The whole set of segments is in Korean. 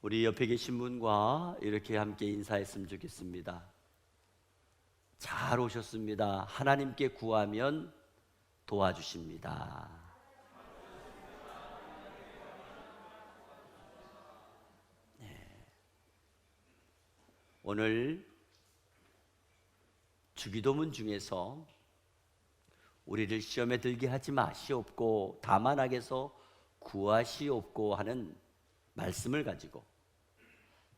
우리 옆에 계신 분과 이렇게 함께 인사했으면 좋겠습니다. 잘 오셨습니다. 하나님께 구하면 도와주십니다. 오늘 주기도문 중에서 우리를 시험에 들게 하지 마시옵고 다만 악에서 구하시옵고 하는 말씀을 가지고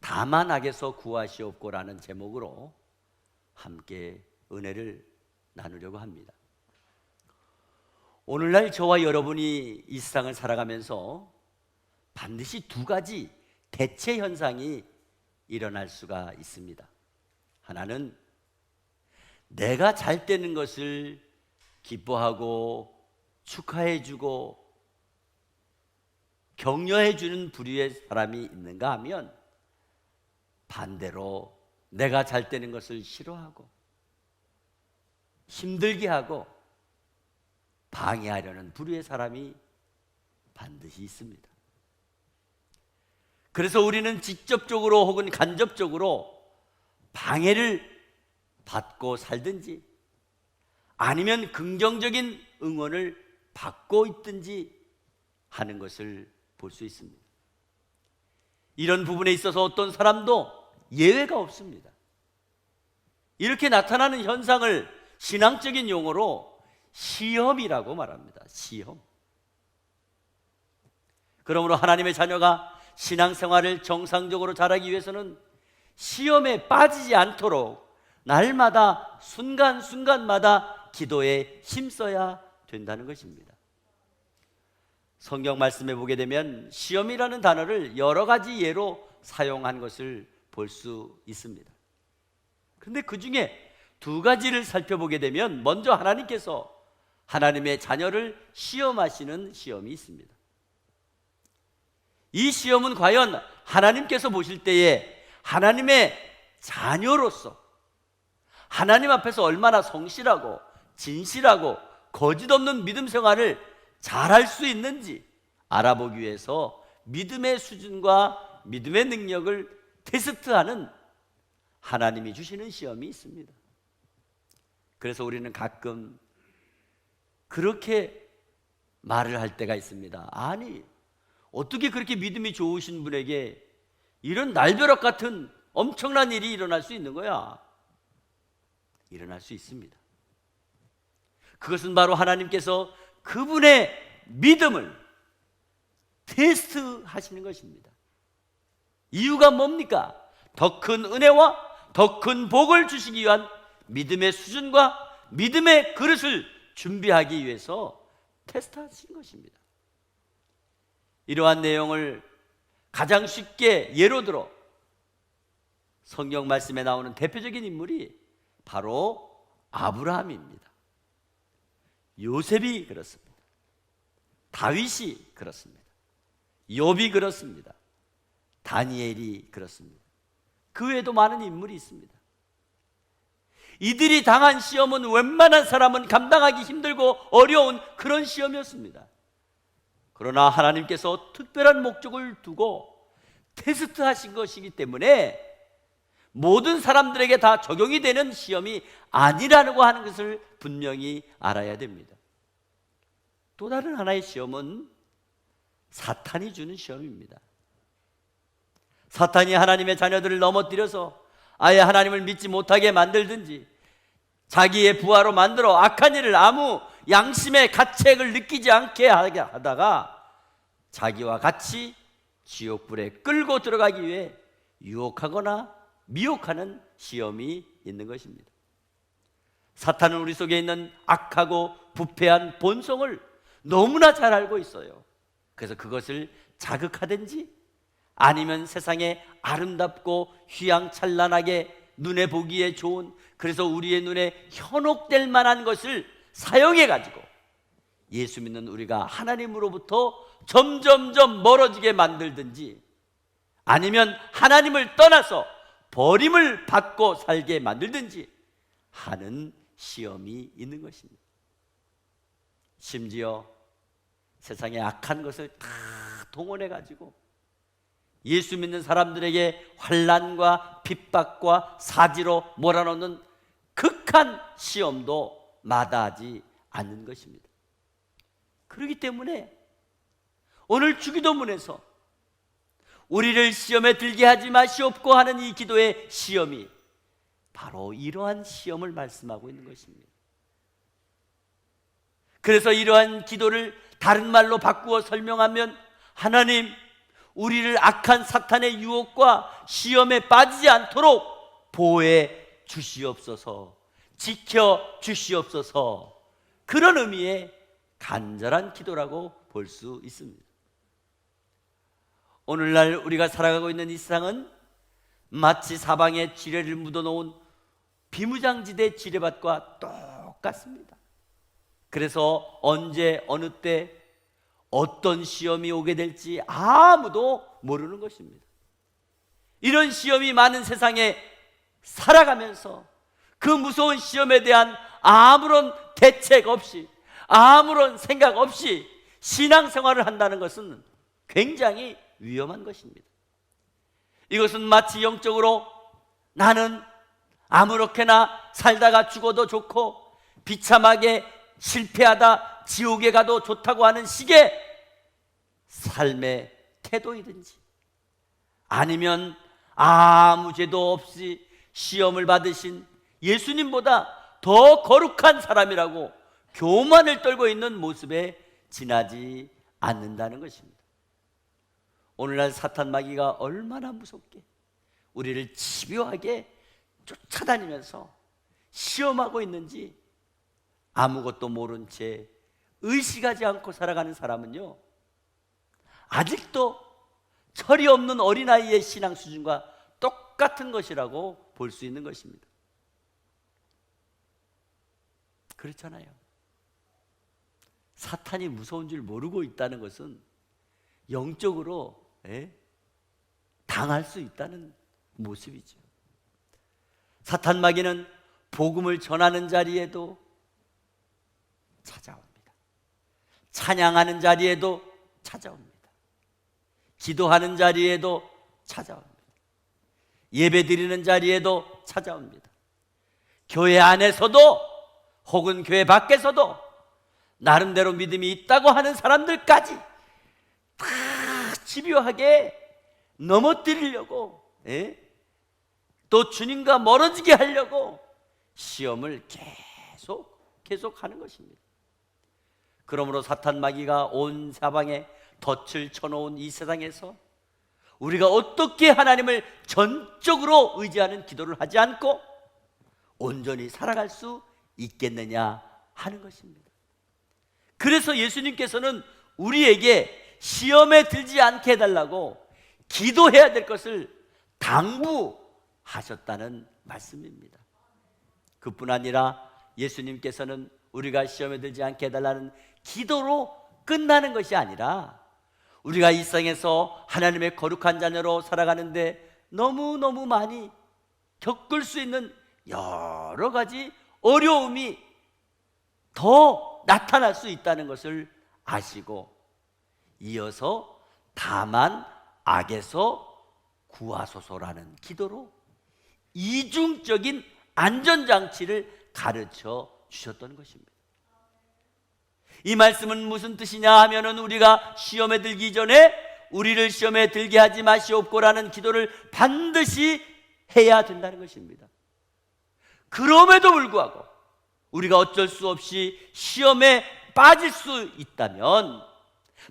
다만 악에서 구하시옵고라는 제목으로 함께 은혜를 나누려고 합니다. 오늘날 저와 여러분이 이 세상을 살아가면서 반드시 두 가지 대체 현상이 일어날 수가 있습니다. 하나는 내가 잘 되는 것을 기뻐하고 축하해주고 격려해주는 부류의 사람이 있는가 하면 반대로 내가 잘 되는 것을 싫어하고 힘들게 하고 방해하려는 부류의 사람이 반드시 있습니다. 그래서 우리는 직접적으로 혹은 간접적으로 방해를 받고 살든지 아니면 긍정적인 응원을 받고 있든지 하는 것을 볼 수 있습니다. 이런 부분에 있어서 어떤 사람도 예외가 없습니다. 이렇게 나타나는 현상을 신앙적인 용어로 시험이라고 말합니다. 시험. 그러므로 하나님의 자녀가 신앙생활을 정상적으로 잘하기 위해서는 시험에 빠지지 않도록 날마다 순간순간마다 기도에 힘써야 된다는 것입니다. 성경 말씀에 보게 되면 시험이라는 단어를 여러 가지 예로 사용한 것을 볼 수 있습니다. 그런데 그 중에 두 가지를 살펴보게 되면 먼저 하나님께서 하나님의 자녀를 시험하시는 시험이 있습니다. 이 시험은 과연 하나님께서 보실 때에 하나님의 자녀로서 하나님 앞에서 얼마나 성실하고 진실하고 거짓 없는 믿음 생활을 잘할 수 있는지 알아보기 위해서 믿음의 수준과 믿음의 능력을 테스트하는 하나님이 주시는 시험이 있습니다. 그래서 우리는 가끔 그렇게 말을 할 때가 있습니다. 아니, 어떻게 그렇게 믿음이 좋으신 분에게 이런 날벼락 같은 엄청난 일이 일어날 수 있는 거야? 일어날 수 있습니다. 그것은 바로 하나님께서 그분의 믿음을 테스트하시는 것입니다. 이유가 뭡니까? 더 큰 은혜와 더 큰 복을 주시기 위한 믿음의 수준과 믿음의 그릇을 준비하기 위해서 테스트하신 것입니다. 이러한 내용을 가장 쉽게 예로 들어 성경 말씀에 나오는 대표적인 인물이 바로 아브라함입니다. 요셉이 그렇습니다. 다윗이 그렇습니다. 욥이 그렇습니다. 다니엘이 그렇습니다. 그 외에도 많은 인물이 있습니다. 이들이 당한 시험은 웬만한 사람은 감당하기 힘들고 어려운 그런 시험이었습니다. 그러나 하나님께서 특별한 목적을 두고 테스트하신 것이기 때문에 모든 사람들에게 다 적용이 되는 시험이 아니라고 하는 것을 분명히 알아야 됩니다. 또 다른 하나의 시험은 사탄이 주는 시험입니다. 사탄이 하나님의 자녀들을 넘어뜨려서 아예 하나님을 믿지 못하게 만들든지 자기의 부하로 만들어 악한 일을 아무 양심의 가책을 느끼지 않게 하다가 자기와 같이 지옥불에 끌고 들어가기 위해 유혹하거나 미혹하는 시험이 있는 것입니다. 사탄은 우리 속에 있는 악하고 부패한 본성을 너무나 잘 알고 있어요. 그래서 그것을 자극하든지 아니면 세상에 아름답고 휘황찬란하게 눈에 보기에 좋은, 그래서 우리의 눈에 현혹될 만한 것을 사용해 가지고 예수 믿는 우리가 하나님으로부터 점점점 멀어지게 만들든지 아니면 하나님을 떠나서 버림을 받고 살게 만들든지 하는 시험이 있는 것입니다. 심지어 세상의 악한 것을 다 동원해 가지고 예수 믿는 사람들에게 환난과 핍박과 사지로 몰아넣는 극한 시험도 마다하지 않는 것입니다. 그렇기 때문에 오늘 주기도문에서 우리를 시험에 들게 하지 마시옵고 하는 이 기도의 시험이 바로 이러한 시험을 말씀하고 있는 것입니다. 그래서 이러한 기도를 다른 말로 바꾸어 설명하면, 하나님, 우리를 악한 사탄의 유혹과 시험에 빠지지 않도록 보호해 주시옵소서, 지켜 주시옵소서, 그런 의미의 간절한 기도라고 볼 수 있습니다. 오늘날 우리가 살아가고 있는 이 세상은 마치 사방에 지뢰를 묻어놓은 비무장지대 지뢰밭과 똑같습니다. 그래서 언제 어느 때 어떤 시험이 오게 될지 아무도 모르는 것입니다. 이런 시험이 많은 세상에 살아가면서 그 무서운 시험에 대한 아무런 대책 없이, 아무런 생각 없이 신앙생활을 한다는 것은 굉장히 위험한 것입니다. 이것은 마치 영적으로 나는 아무렇게나 살다가 죽어도 좋고 비참하게 실패하다 지옥에 가도 좋다고 하는 식의 삶의 태도이든지, 아니면 아무 죄도 없이 시험을 받으신 예수님보다 더 거룩한 사람이라고 교만을 떨고 있는 모습에 지나지 않는다는 것입니다. 오늘날 사탄 마귀가 얼마나 무섭게 우리를 집요하게 쫓아다니면서 시험하고 있는지 아무것도 모른 채 의식하지 않고 살아가는 사람은요, 아직도 철이 없는 어린아이의 신앙 수준과 똑같은 것이라고 볼 수 있는 것입니다. 그렇잖아요. 사탄이 무서운 줄 모르고 있다는 것은 영적으로 당할 수 있다는 모습이죠. 사탄 마귀는 복음을 전하는 자리에도 찾아옵니다. 찬양하는 자리에도 찾아옵니다. 기도하는 자리에도 찾아옵니다. 예배 드리는 자리에도 찾아옵니다. 교회 안에서도 혹은 교회 밖에서도 나름대로 믿음이 있다고 하는 사람들까지 다 집요하게 넘어뜨리려고, 또 주님과 멀어지게 하려고 시험을 계속 하는 것입니다. 그러므로 사탄 마귀가 온 사방에 덫을 쳐놓은 이 세상에서 우리가 어떻게 하나님을 전적으로 의지하는 기도를 하지 않고 온전히 살아갈 수 있겠느냐 하는 것입니다. 그래서 예수님께서는 우리에게 시험에 들지 않게 해달라고 기도해야 될 것을 당부하셨다는 말씀입니다. 그뿐 아니라 예수님께서는 우리가 시험에 들지 않게 해달라는 기도로 끝나는 것이 아니라, 우리가 이 세상에서 하나님의 거룩한 자녀로 살아가는데 너무너무 많이 겪을 수 있는 여러 가지 어려움이 더 나타날 수 있다는 것을 아시고, 이어서 다만 악에서 구하소서라는 기도로 이중적인 안전장치를 가르쳐 주셨던 것입니다. 이 말씀은 무슨 뜻이냐 하면은, 우리가 시험에 들기 전에 우리를 시험에 들게 하지 마시옵고라는 기도를 반드시 해야 된다는 것입니다. 그럼에도 불구하고 우리가 어쩔 수 없이 시험에 빠질 수 있다면,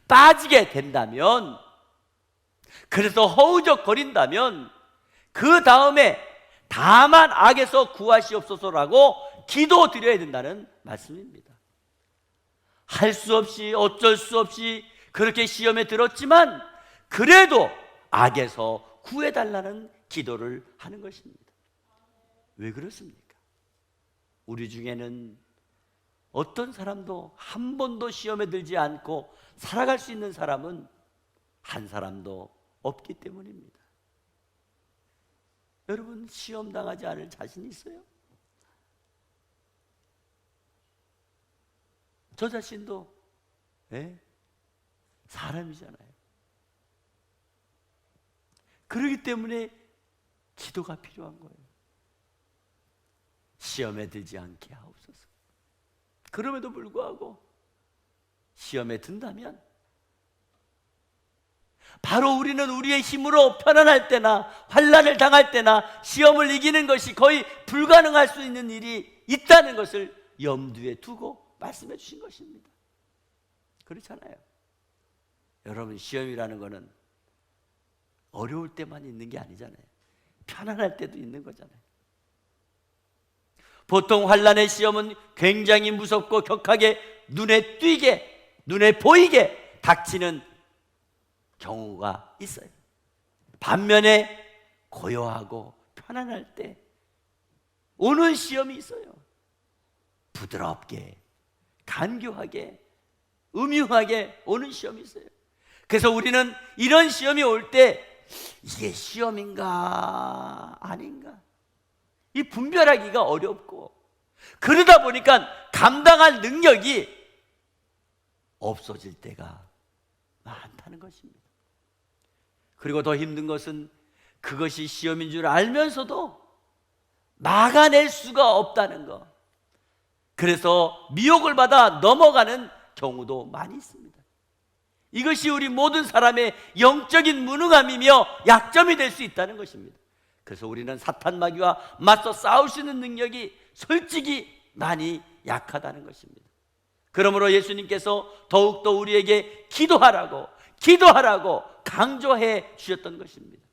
빠지게 된다면, 그래서 허우적거린다면 그 다음에 다만 악에서 구하시옵소서라고 기도드려야 된다는 말씀입니다. 할 수 없이 어쩔 수 없이 그렇게 시험에 들었지만 그래도 악에서 구해달라는 기도를 하는 것입니다. 왜 그렇습니까? 우리 중에는 어떤 사람도 한 번도 시험에 들지 않고 살아갈 수 있는 사람은 한 사람도 없기 때문입니다. 여러분, 시험 당하지 않을 자신 있어요? 저 자신도 사람이잖아요. 그렇기 때문에 기도가 필요한 거예요. 시험에 들지 않게 하옵소서. 그럼에도 불구하고 시험에 든다면 바로 우리는 우리의 힘으로 편안할 때나 환난을 당할 때나 시험을 이기는 것이 거의 불가능할 수 있는 일이 있다는 것을 염두에 두고 말씀해 주신 것입니다. 그렇잖아요. 여러분, 시험이라는 것은 어려울 때만 있는 게 아니잖아요. 편안할 때도 있는 거잖아요. 보통 환난의 시험은 굉장히 무섭고 격하게 눈에 띄게, 눈에 보이게 닥치는 경우가 있어요. 반면에 고요하고 편안할 때 오는 시험이 있어요. 부드럽게, 간교하게, 음흉하게 오는 시험이 있어요. 그래서 우리는 이런 시험이 올 때 이게 시험인가 아닌가 이 분별하기가 어렵고, 그러다 보니까 감당할 능력이 없어질 때가 많다는 것입니다. 그리고 더 힘든 것은 그것이 시험인 줄 알면서도 막아낼 수가 없다는 것. 그래서 미혹을 받아 넘어가는 경우도 많이 있습니다. 이것이 우리 모든 사람의 영적인 무능함이며 약점이 될 수 있다는 것입니다. 그래서 우리는 사탄 마귀와 맞서 싸울 수 있는 능력이 솔직히 많이 약하다는 것입니다. 그러므로 예수님께서 더욱더 우리에게 기도하라고 강조해 주셨던 것입니다.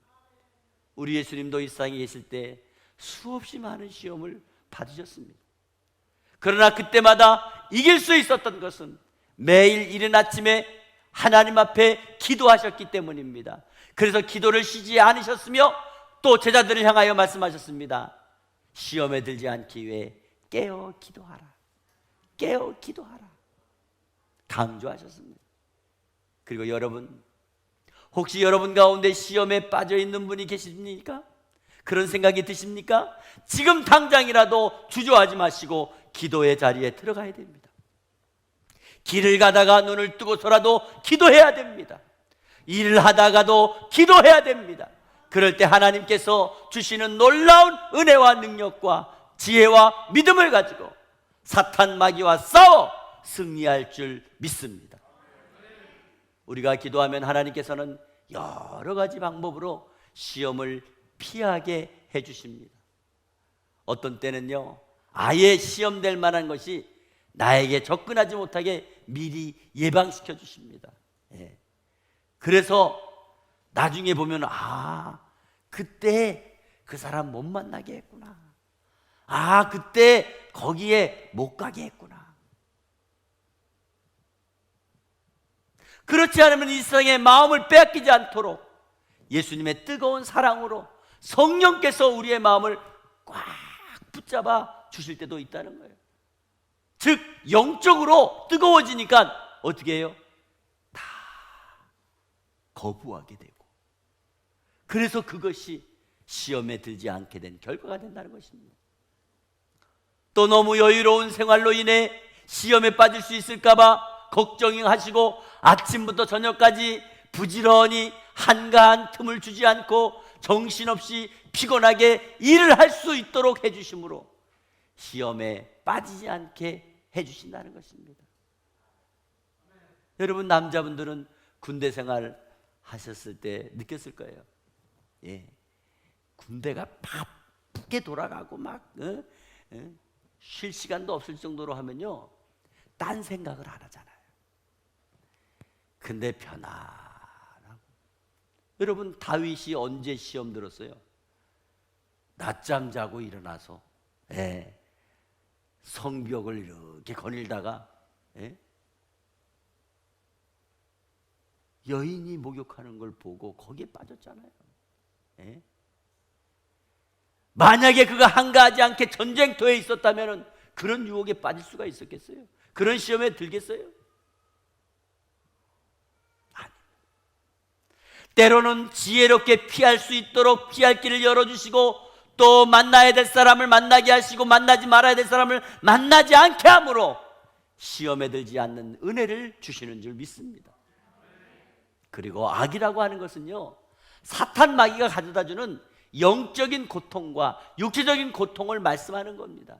우리 예수님도 이 세상에 계실 때 수없이 많은 시험을 받으셨습니다. 그러나 그때마다 이길 수 있었던 것은 매일 이른 아침에 하나님 앞에 기도하셨기 때문입니다. 그래서 기도를 쉬지 않으셨으며 또 제자들을 향하여 말씀하셨습니다. 시험에 들지 않기 위해 깨어 기도하라, 깨어 기도하라 강조하셨습니다. 그리고 여러분, 혹시 여러분 가운데 시험에 빠져 있는 분이 계십니까? 그런 생각이 드십니까? 지금 당장이라도 주저하지 마시고 기도의 자리에 들어가야 됩니다. 길을 가다가 눈을 뜨고서라도 기도해야 됩니다. 일을 하다가도 기도해야 됩니다. 그럴 때 하나님께서 주시는 놀라운 은혜와 능력과 지혜와 믿음을 가지고 사탄 마귀와 싸워 승리할 줄 믿습니다. 우리가 기도하면 하나님께서는 여러 가지 방법으로 시험을 피하게 해주십니다. 어떤 때는요, 아예 시험될 만한 것이 나에게 접근하지 못하게 미리 예방시켜 주십니다. 그래서 나중에 보면 그때 그 사람 못 만나게 했구나, 그때 거기에 못 가게 했구나. 그렇지 않으면 이 세상에 마음을 빼앗기지 않도록 예수님의 뜨거운 사랑으로 성령께서 우리의 마음을 꽉 붙잡아 주실 때도 있다는 거예요. 즉 영적으로 뜨거워지니까 어떻게 해요? 다 거부하게 되고, 그래서 그것이 시험에 들지 않게 된 결과가 된다는 것입니다. 또 너무 여유로운 생활로 인해 시험에 빠질 수 있을까 봐 걱정하시고 아침부터 저녁까지 부지런히 한가한 틈을 주지 않고 정신없이 피곤하게 일을 할 수 있도록 해주심으로 시험에 빠지지 않게 해주신다는 것입니다. 여러분, 남자분들은 군대 생활 하셨을 때 느꼈을 거예요. 군대가 바쁘게 돌아가고 쉴 시간도 없을 정도로 하면요, 딴 생각을 안 하잖아요. 근데 편안하고. 여러분, 다윗이 언제 시험 들었어요? 낮잠 자고 일어나서 성벽을 이렇게 거닐다가 여인이 목욕하는 걸 보고 거기에 빠졌잖아요. 만약에 그가 한가하지 않게 전쟁터에 있었다면 그런 유혹에 빠질 수가 있었겠어요? 그런 시험에 들겠어요? 아니. 때로는 지혜롭게 피할 수 있도록 피할 길을 열어주시고, 또 만나야 될 사람을 만나게 하시고 만나지 말아야 될 사람을 만나지 않게 함으로 시험에 들지 않는 은혜를 주시는 줄 믿습니다. 그리고 악이라고 하는 것은요, 사탄 마귀가 가져다주는 영적인 고통과 육체적인 고통을 말씀하는 겁니다.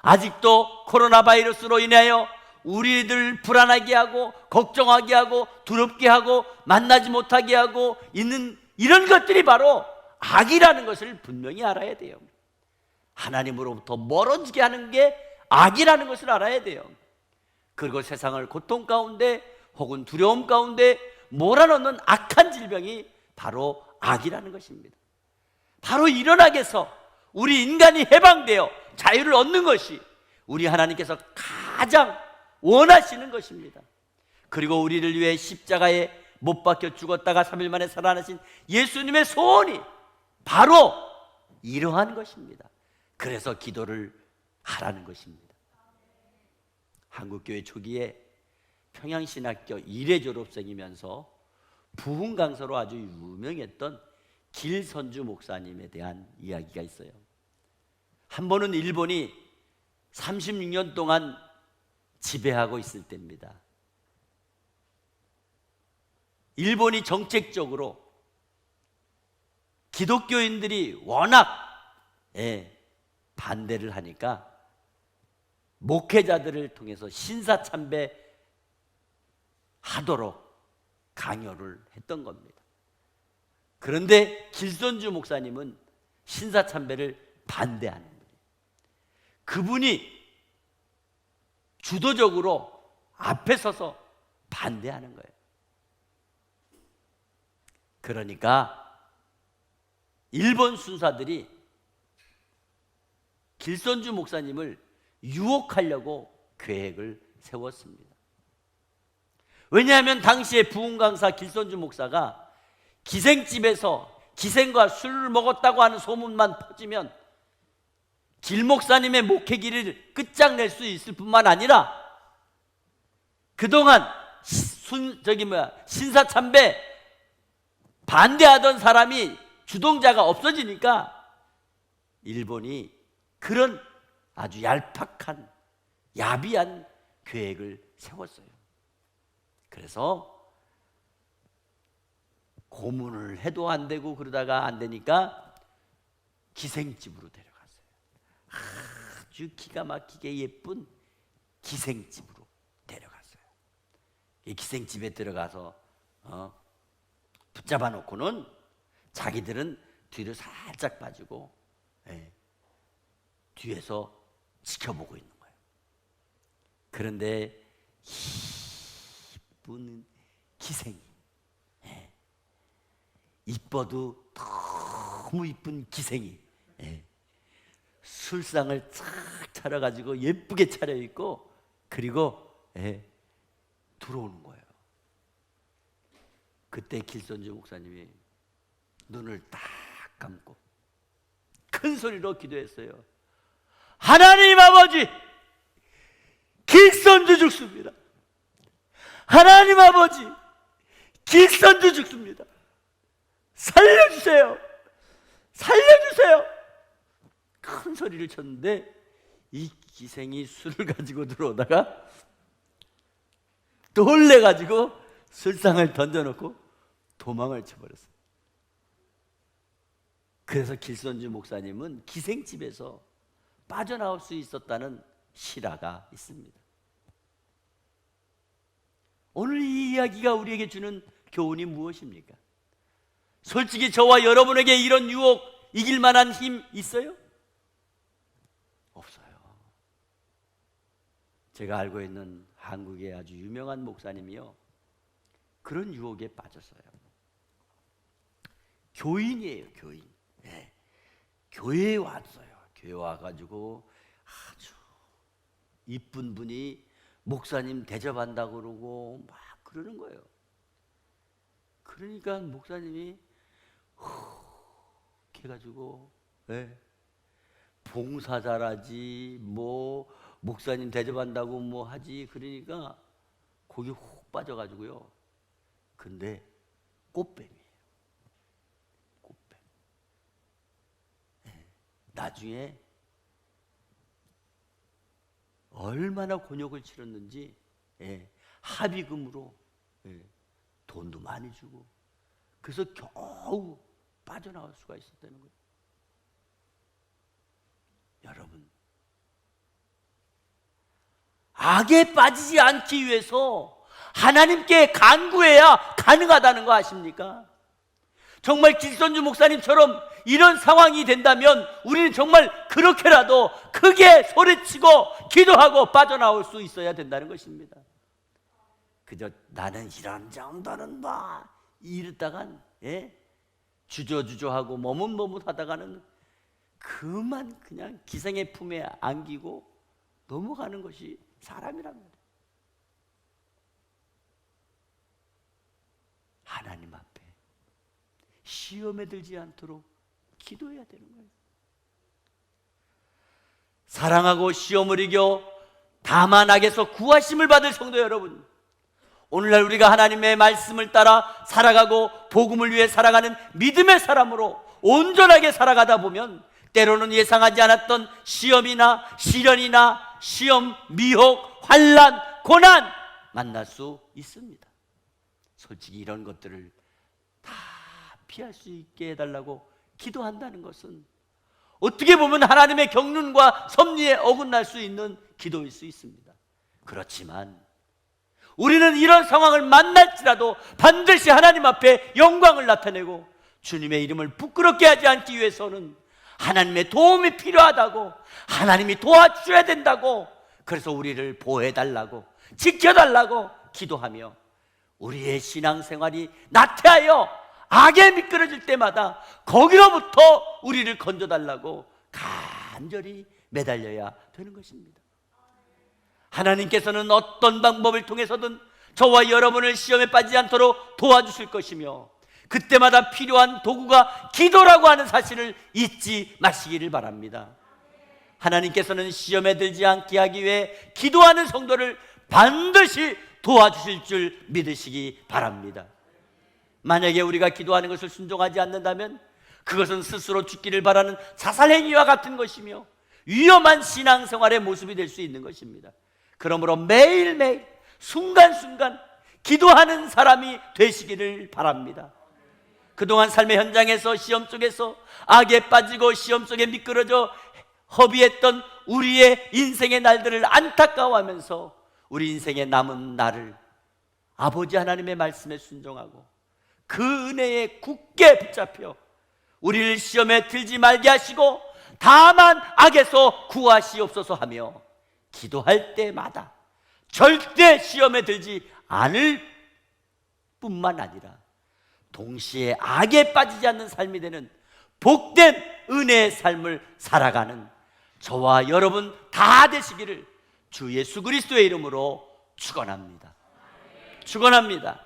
아직도 코로나 바이러스로 인하여 우리들 불안하게 하고 걱정하게 하고 두렵게 하고 만나지 못하게 하고 있는 이런 것들이 바로 악이라는 것을 분명히 알아야 돼요. 하나님으로부터 멀어지게 하는 게 악이라는 것을 알아야 돼요. 그리고 세상을 고통 가운데 혹은 두려움 가운데 몰아넣는 악한 질병이 바로 악이라는 것입니다. 바로 이런 악에서 우리 인간이 해방되어 자유를 얻는 것이 우리 하나님께서 가장 원하시는 것입니다. 그리고 우리를 위해 십자가에 못 박혀 죽었다가 3일 만에 살아나신 예수님의 소원이 바로 이러한 것입니다. 그래서 기도를 하라는 것입니다. 한국교회 초기에 평양신학교 1회 졸업생이면서 부흥 강사로 아주 유명했던 길선주 목사님에 대한 이야기가 있어요. 한 번은 일본이 36년 동안 지배하고 있을 때입니다. 일본이 정책적으로 기독교인들이 워낙 반대를 하니까 목회자들을 통해서 신사참배 하도록 강요를 했던 겁니다. 그런데 길선주 목사님은 신사참배를 반대하는 거예요. 그분이 주도적으로 앞에 서서 반대하는 거예요. 그러니까 일본 순사들이 길선주 목사님을 유혹하려고 계획을 세웠습니다. 왜냐하면 당시에 부흥강사 길선주 목사가 기생집에서 기생과 술을 먹었다고 하는 소문만 퍼지면 길 목사님의 목회기를 끝장낼 수 있을 뿐만 아니라 그동안 신사참배 반대하던 사람이 주동자가 없어지니까 일본이 그런 아주 얄팍한 야비한 계획을 세웠어요. 그래서 고문을 해도 안 되고 그러다가 안 되니까 기생집으로 데려갔어요. 아주 기가 막히게 예쁜 기생집으로 데려갔어요. 이 기생집에 들어가서 붙잡아 놓고는 자기들은 뒤로 살짝 빠지고 뒤에서 지켜보고 있는 거예요. 그런데 이쁜 기생이 이뻐도 너무 이쁜 기생이 술상을 쫙 차려가지고 예쁘게 차려입고 그리고 들어오는 거예요. 그때 길선주 목사님이 눈을 딱 감고 큰 소리로 기도했어요. 하나님 아버지, 길선주 죽습니다. 하나님 아버지, 길선주 죽습니다. 살려주세요. 살려주세요. 큰 소리를 쳤는데 이 기생이 술을 가지고 들어오다가 놀래가지고 술상을 던져놓고 도망을 쳐버렸어요. 그래서 길선주 목사님은 기생집에서 빠져나올 수 있었다는 실화가 있습니다. 오늘 이 이야기가 우리에게 주는 교훈이 무엇입니까? 솔직히 저와 여러분에게 이런 유혹 이길 만한 힘 있어요? 없어요. 제가 알고 있는 한국의 아주 유명한 목사님이요, 그런 유혹에 빠졌어요. 교인이에요, 교인. 교회에 왔어요. 교회 와가지고 아주 이쁜 분이 목사님 대접한다고 그러고 막 그러는 거예요. 그러니까 목사님이 해가지고 봉사 잘하지 뭐 목사님 대접한다고 뭐 하지, 그러니까 거기 훅 빠져가지고요. 근데 꽃뱀이에요. 꽃뱀. 나중에 얼마나 곤욕을 치렀는지 합의금으로 돈도 많이 주고 그래서 겨우 빠져나올 수가 있었다는 거예요. 여러분, 악에 빠지지 않기 위해서 하나님께 간구해야 가능하다는 거 아십니까? 정말 길선주 목사님처럼 이런 상황이 된다면 우리는 정말 그렇게라도 크게 소리치고 기도하고 빠져나올 수 있어야 된다는 것입니다. 그저 나는 이런 정도는 뭐 이러다간 주저주저하고 머뭇머뭇하다가는 그만 그냥 기생의 품에 안기고 넘어가는 것이 사람이랍니다. 하나님 앞에 시험에 들지 않도록 기도해야 되는 거예요. 사랑하고 시험을 이겨 다만 악에서 구하심을 받을 성도 여러분, 오늘날 우리가 하나님의 말씀을 따라 살아가고 복음을 위해 살아가는 믿음의 사람으로 온전하게 살아가다 보면 때로는 예상하지 않았던 시험이나 시련이나 시험, 미혹, 환난, 고난 만날 수 있습니다. 솔직히 이런 것들을 다 피할 수 있게 해달라고 기도한다는 것은 어떻게 보면 하나님의 경륜과 섭리에 어긋날 수 있는 기도일 수 있습니다. 그렇지만 우리는 이런 상황을 만날지라도 반드시 하나님 앞에 영광을 나타내고 주님의 이름을 부끄럽게 하지 않기 위해서는 하나님의 도움이 필요하다고, 하나님이 도와줘야 된다고, 그래서 우리를 보호해달라고, 지켜달라고 기도하며 우리의 신앙생활이 나태하여 악에 미끄러질 때마다 거기로부터 우리를 건져달라고 간절히 매달려야 되는 것입니다. 하나님께서는 어떤 방법을 통해서든 저와 여러분을 시험에 빠지지 않도록 도와주실 것이며 그때마다 필요한 도구가 기도라고 하는 사실을 잊지 마시기를 바랍니다. 하나님께서는 시험에 들지 않게 하기 위해 기도하는 성도를 반드시 도와주실 줄 믿으시기 바랍니다. 만약에 우리가 기도하는 것을 순종하지 않는다면 그것은 스스로 죽기를 바라는 자살행위와 같은 것이며 위험한 신앙생활의 모습이 될 수 있는 것입니다. 그러므로 매일매일 순간순간 기도하는 사람이 되시기를 바랍니다. 그동안 삶의 현장에서 시험 속에서 악에 빠지고 시험 속에 미끄러져 허비했던 우리의 인생의 날들을 안타까워하면서 우리 인생의 남은 날을 아버지 하나님의 말씀에 순종하고 그 은혜에 굳게 붙잡혀 우리를 시험에 들지 말게 하시고 다만 악에서 구하시옵소서 하며 기도할 때마다 절대 시험에 들지 않을 뿐만 아니라 동시에 악에 빠지지 않는 삶이 되는 복된 은혜의 삶을 살아가는 저와 여러분 다 되시기를 주 예수 그리스도의 이름으로 축원합니다. 축원합니다.